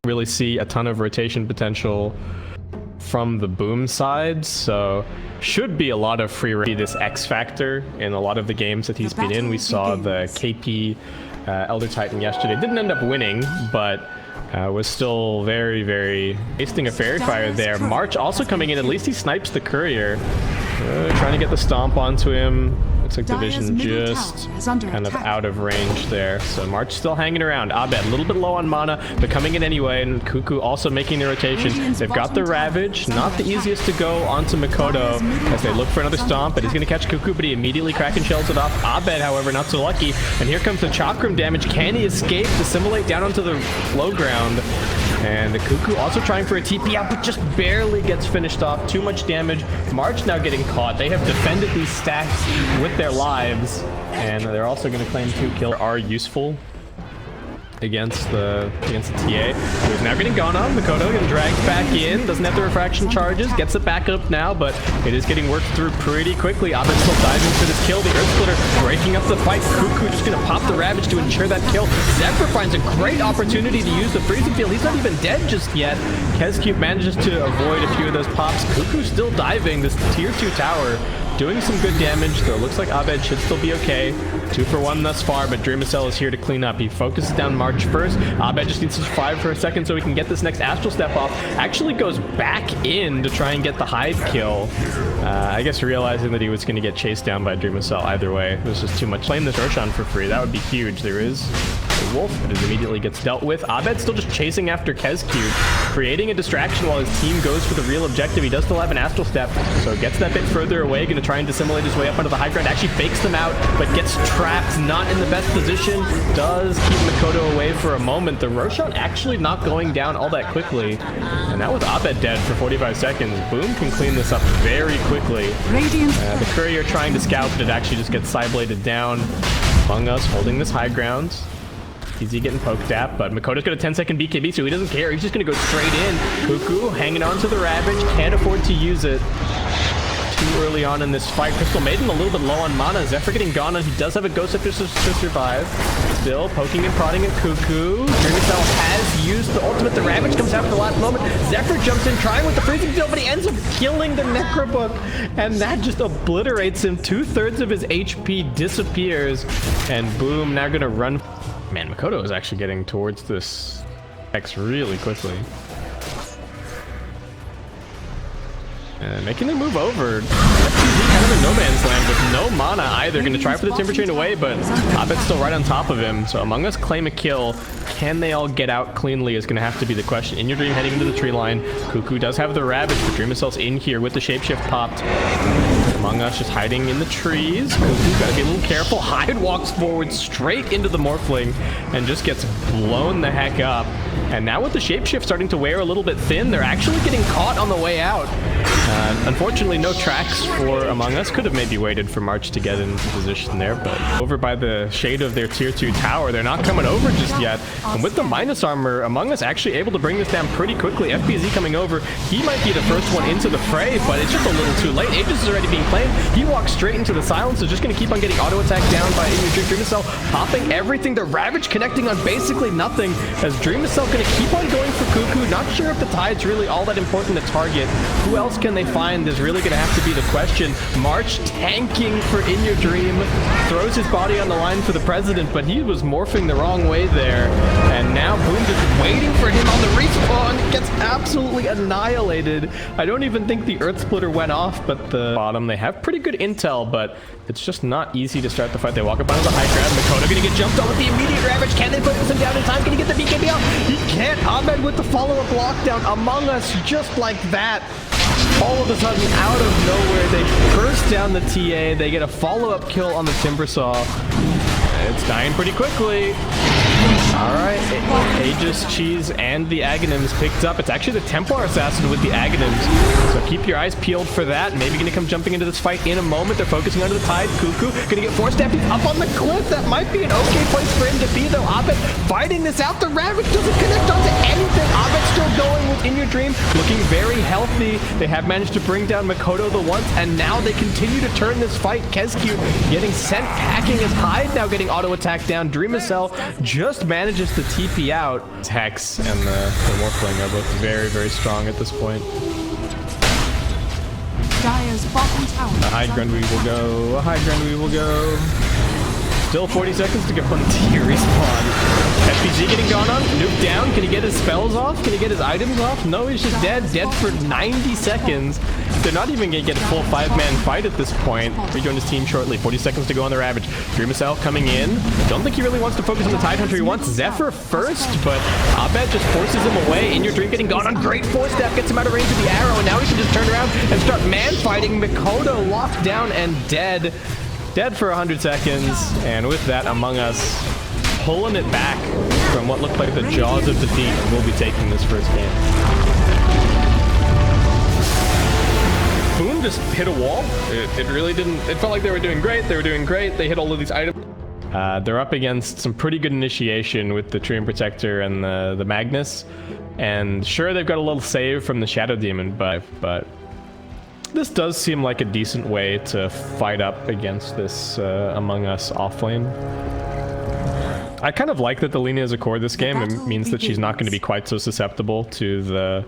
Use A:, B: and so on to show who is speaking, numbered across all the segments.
A: really see a ton of rotation potential from the Boom side, so should be a lot of free reign. This X factor in a lot of the games that he's been in. We saw the KP Elder Titan yesterday. Didn't end up winning, but was still very wasting a fairy fire there. March also coming in. At least he snipes the courier. Trying to get the stomp onto him. Looks like Division just kind of out of range there. So March still hanging around. Abed a little bit low on mana, but coming in anyway. And Cuckoo also making the rotation. They've got the Ravage. Not the easiest to go onto Makoto as they look for another stomp. But he's going to catch Cuckoo, but he immediately Kraken shells it off. Abed, however, not so lucky. And here comes the Chakram damage. Can he escape? Dissimulate down onto the low ground. And the Cuckoo also trying for a TP out, but just barely gets finished off. Too much damage. March now getting caught. They have defended these stacks with their lives, and they're also going to claim 2 kills. Are useful against the TA, who's now getting gone on. Makoto getting dragged back in. Doesn't have the refraction charges. Gets it back up now, but it is getting worked through pretty quickly. Abed still diving for this kill. The Earth Splitter breaking up the fight. Cuckoo just going to pop the Ravage to ensure that kill. Zephyr finds a great opportunity to use the freezing field. He's not even dead just yet. Kezcube manages to avoid a few of those pops. Cuckoo still diving this tier 2 tower. Doing some good damage, though. Looks like Abed should still be okay. 2 for 1 thus far, but Dreamocel is here to clean up. He focuses down March first. Abed just needs to survive for a second so he can get this next Astral Step off. Actually goes back in to try and get the hide kill. I guess realizing that he was going to get chased down by Dreamocel either way. It was just too much. Playing this Roshan for free, that would be huge. There is a wolf, but it immediately gets dealt with. Abed still just chasing after Kezcube, creating a distraction while his team goes for the real objective. He does still have an Astral Step, so gets that bit further away. Going to try and dissimulate his way up onto the high ground. Actually fakes them out, but gets trapped. Not in the best position. Does keep Makoto away for a moment. The Roshan actually not going down all that quickly. And now with Abed dead for 45 seconds, Boom can clean this up very quickly. The courier trying to scout, but it actually just gets side-bladed down. Among Us holding this high ground. Easy getting poked at, but Makoto's got a 10-second BKB, so he doesn't care. He's just going to go straight in. Cuckoo hanging on to the Ravage. Can't afford to use it too early on in this fight. Crystal Maiden a little bit low on mana. Zephyr getting gone, and he does have a Ghost Scepter to survive. Still poking and prodding at Cuckoo. Dreamocel has used the ultimate. The Ravage comes out for the last moment. Zephyr jumps in, trying with the freezing field, but he ends up killing the Necrobook, and that just obliterates him. 2/3 of his HP disappears, and Boom now gonna run. Man, Makoto is actually getting towards this X really quickly. And making their move over. FPZ kind of in no man's land with no mana either. Going to try for the Timber Chain away, but Abed's still right on top of him. So Among Us claim a kill. Can they all get out cleanly is going to have to be the question. In Your Dream heading into the tree line. Cuckoo does have the Ravage, but Dreamocel's in here with the Shapeshift popped. Among Us just hiding in the trees. Cuckoo's got to be a little careful. Hyde walks forward straight into the Morphling and just gets blown the heck up. And now with the Shapeshift starting to wear a little bit thin, they're actually getting caught on the way out. Unfortunately, no tracks for Among Us. Could have maybe waited for March to get into position there, but over by the shade of their tier 2 tower, they're not coming over just yet. And with the minus armor, Among Us actually able to bring this down pretty quickly. FPZ coming over. He might be the first one into the fray, but it's just a little too late. Aegis is already being claimed. He walks straight into the silence, so just going to keep on getting auto attacked down by Dreamocel, popping everything. The Ravage connecting on basically nothing, as Dreamocel going to keep on going for Cuckoo. Not sure if the tide's really all that important to target. Who else can they find is really going to have to be the question. March tanking for In Your Dream, throws his body on the line for the president, but he was morphing the wrong way there. And now Boom just waiting for him on the respawn, gets absolutely annihilated. I don't even think the Earth Splitter went off, but the bottom, they have pretty good intel, but it's just not easy to start the fight. They walk up onto the high ground. Makoto gonna get jumped on with the immediate Ravage. Can they focus him down in time? Can he get the BKB out? He can't. Abed with the follow-up lockdown. Among Us just like that. All of a sudden, out of nowhere, they burst down the TA. They get a follow-up kill on the Timbersaw. It's dying pretty quickly. All right, Aegis, Cheese, and the Aghanims picked up. It's actually the Templar Assassin with the Aghanims. So keep your eyes peeled for that. Maybe going to come jumping into this fight in a moment. They're focusing onto the Tide. Cuckoo going to get force-stabbed. He's up on the cliff. That might be an okay place for him to be, though. Abed fighting this out. The Ravage doesn't connect onto anything. Abed still going with In Your Dream, looking very healthy. They have managed to bring down Makoto the once, and now they continue to turn this fight. Kezcube getting sent packing his Hyde, now getting auto attack down. Dreamocel just manages to TP out. Hex and the Morphling are both very, very strong at this point.
B: Dire's bottom tower.
A: A high ground we will go. A high ground we will go. Still 40 seconds to get one tier respawn. FPG getting gone on. Nuke down. Can he get his spells off? Can he get his items off? No, he's just dead. Dead for 90 seconds. They're not even going to get a full 5-man fight at this point. Rejoin his team shortly. 40 seconds to go on the Ravage. Dreamocel coming in. Don't think he really wants to focus on the Tidehunter. He wants Zephyr first, but Abed just forces him away. In Your Dream getting gone on. Great force step. Gets him out of range of the arrow, and now he can just turn around and start man-fighting. Mikoto locked down and dead. Dead for 100 seconds, and with that, Among Us pulling it back from what looked like the jaws of defeat, and we'll be taking this first game. Boom just hit a wall. It really didn't. It felt like they were doing great. They were doing great. They hit all of these items. They're up against some pretty good initiation with the Treant Protector and the Magnus, and sure, they've got a little save from the Shadow Demon, but this does seem like a decent way to fight up against this Among Us offlane. I kind of like that the Lina is a core this game. It means that she's not going to be quite so susceptible to the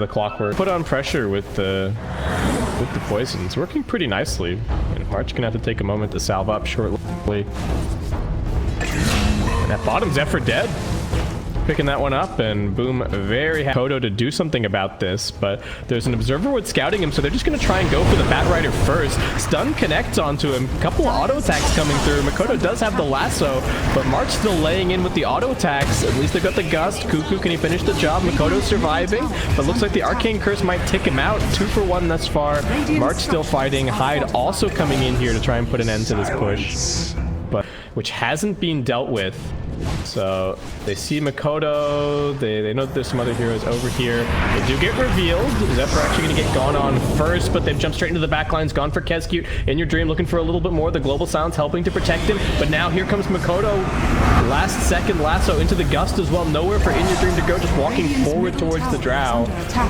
A: clockwork. Put on pressure with the poison. It's working pretty nicely. And March gonna have to take a moment to salve up shortly. And at bottom, Zephyr dead. Picking that one up, and boom, very happy Mikoto to do something about this, but there's an Observer Wood scouting him, so they're just going to try and go for the Bat Rider first. Stun connects onto him. Couple of auto attacks coming through. Mikoto does have the lasso, but March still laying in with the auto attacks. At least they've got the Gust. Cuckoo, can he finish the job? Mikoto's surviving, but looks like the Arcane Curse might tick him out. 2 for 1 thus far. March still fighting. Hyde also coming in here to try and put an end to this push, but which hasn't been dealt with. So they see Mikoto, they know that there's some other heroes over here. They do get revealed. Zephyr actually going to get gone on first, but they've jumped straight into the back lines, gone for Kescute. In Your Dream looking for a little bit more. The Global Silence helping to protect him, but now here comes Mikoto. Last second lasso into the Gust as well. Nowhere for In Your Dream to go, just walking forward towards the Drow.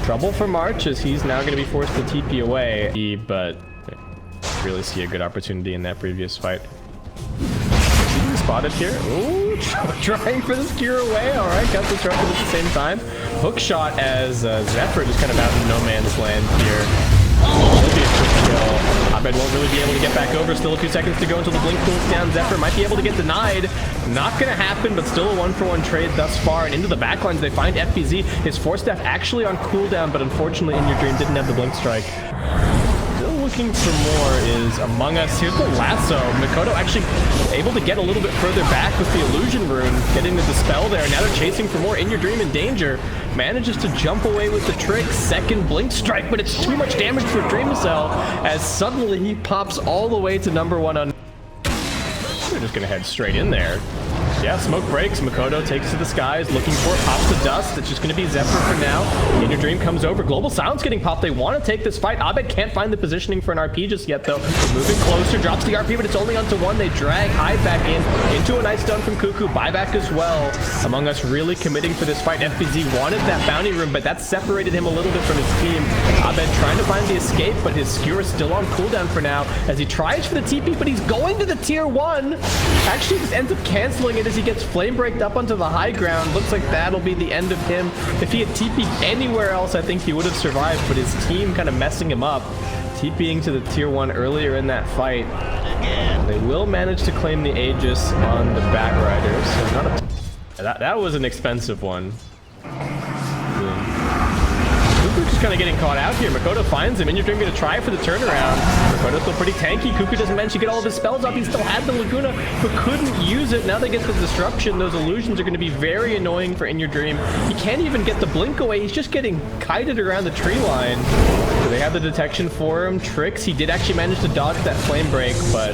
A: Trouble for March as he's now going to be forced to TP away, but really see a good opportunity in that previous fight. Spotted here. Ooh, trying for this cure away. All right, got the trouble at the same time. Hook shot as Zephyr just kind of out in no man's land here. Should be a quick kill. Abed won't really be able to get back over. Still a few seconds to go until the blink cools down. Zephyr might be able to get denied. Not going to happen, but still a 1-for-1 trade thus far. And into the backlines, they find FBZ. His Force Staff actually on cooldown, but unfortunately, In Your Dream didn't have the blink strike. Looking for more is Among Us. Here's the lasso. Mikoto actually able to get a little bit further back with the illusion rune, getting the dispel there. Now they're chasing for more. In Your Dream in danger. Manages to jump away with the trick. Second blink strike, but it's too much damage for Dreamocel as suddenly he pops all the way to #1 on. They're just gonna head straight in there. Yeah, smoke breaks. Mikoto takes to the skies, looking for it, pops the dust. It's just going to be Zephyr for now. In Your Dream comes over. Global Silence getting popped. They want to take this fight. Abed can't find the positioning for an RP just yet, though. They're moving closer, drops the RP, but it's only onto 1. They drag Hyde back into a nice stun from Cuckoo. Buyback as well. Among Us really committing for this fight. FBZ wanted that bounty room, but that separated him a little bit from his team. Abed trying to find the escape, but his skewer is still on cooldown for now as he tries for the TP, but he's going to the tier 1. Actually, just ends up canceling it as he gets flame breaked up onto the high ground. Looks like that'll be the end of him. If he had TP'd anywhere else, I think he would have survived, but his team kind of messing him up. TPing to the tier 1 earlier in that fight. They will manage to claim the Aegis on the Bat Riders. So not that was an expensive one. Just kind of getting caught out here. Mikoto finds him. In Your Dream going to try for the turnaround. Mikoto's still pretty tanky. Cuckoo doesn't manage to get all of his spells off. He still had the Laguna, but couldn't use it. Now they get the Disruption. Those illusions are going to be very annoying for In Your Dream. He can't even get the blink away. He's just getting kited around the tree line. So they have the detection for him. Tricks. He did actually manage to dodge that flame break, but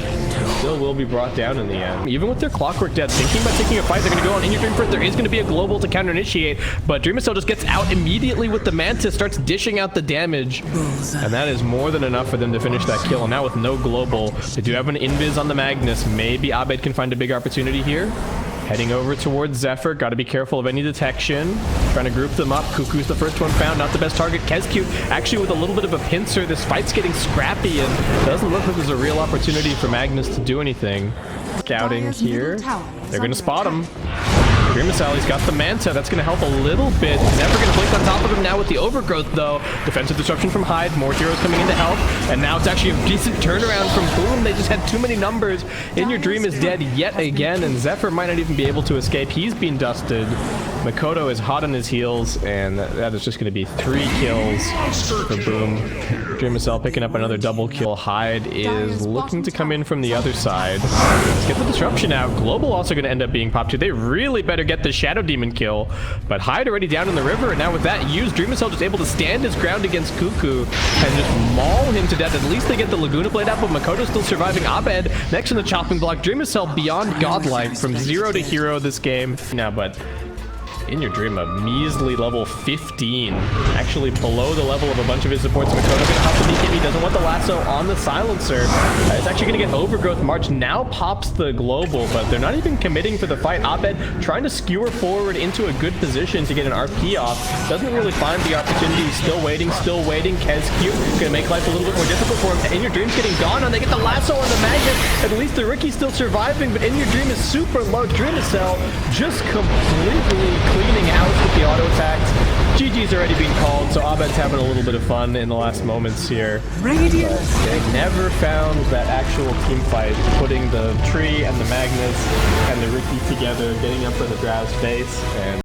A: still will be brought down in the end. Even with their Clockwork dead, thinking about taking a fight, they're going to go on In Your Dream first. There is going to be a global to counter initiate, but Dreamocel just gets out immediately with the Mantis, starts dishing out the damage, and that is more than enough for them to finish that kill. And now with no global, they do have an invis on the Magnus. Maybe Abed can find a big opportunity here. Heading over towards Zephyr. Got to be careful of any detection. Trying to group them up. Cuckoo's the first one found. Not the best target. Kescute actually with a little bit of a pincer. This fight's getting scrappy and doesn't look like there's a real opportunity for Magnus to do anything. Scouting
B: Dire's
A: here.
B: middle tower is
A: They're gonna
B: under
A: spot him.
B: attack.
A: Dreamocel, he's got the Manta. That's going to help a little bit. Never going to blink on top of him now with the Overgrowth, though. Defensive disruption from Hyde. More heroes coming in to help. And now it's actually a decent turnaround from Boom. They just had too many numbers. In Your Dream is dead yet again, and Zephyr might not even be able to escape. He's been dusted. Makoto is hot on his heels, and that is just going to be 3 kills for Boom. Dreamocel picking up another double kill. Hyde is looking to come in from the other side. Let's get the disruption out. Global also going to end up being popped too. They really better get the Shadow Demon kill, but Hyde already down in the river, and now with that used, Dreamocel just able to stand his ground against Cuckoo and just maul him to death. At least they get the Laguna Blade out, but Makoto's still surviving. Abed next in the chopping block. Dreamocel beyond godlike from 0 to hero this game now, but In Your Dream, a measly level 15. Actually below the level of a bunch of his supports. Makoto gonna hop the BKB, doesn't want the lasso on the silencer. It's actually gonna get Overgrowth. March now pops the global, but they're not even committing for the fight. Abed trying to skewer forward into a good position to get an RP off. Doesn't really find the opportunity. Still waiting, still waiting. KezQ gonna make life a little bit more difficult for him. In Your Dream's getting gone on. They get the lasso on the magnet. At least the Ricky's still surviving, but In Your Dream is super low. Dreamocel just completely cleaning out with the auto attacks. GG's already been called, so Abed's having a little bit of fun in the last moments here.
B: Radiant.
A: They never found that actual team fight, putting the tree and the Magnus and the Ricky together, getting up for the Drow's face, and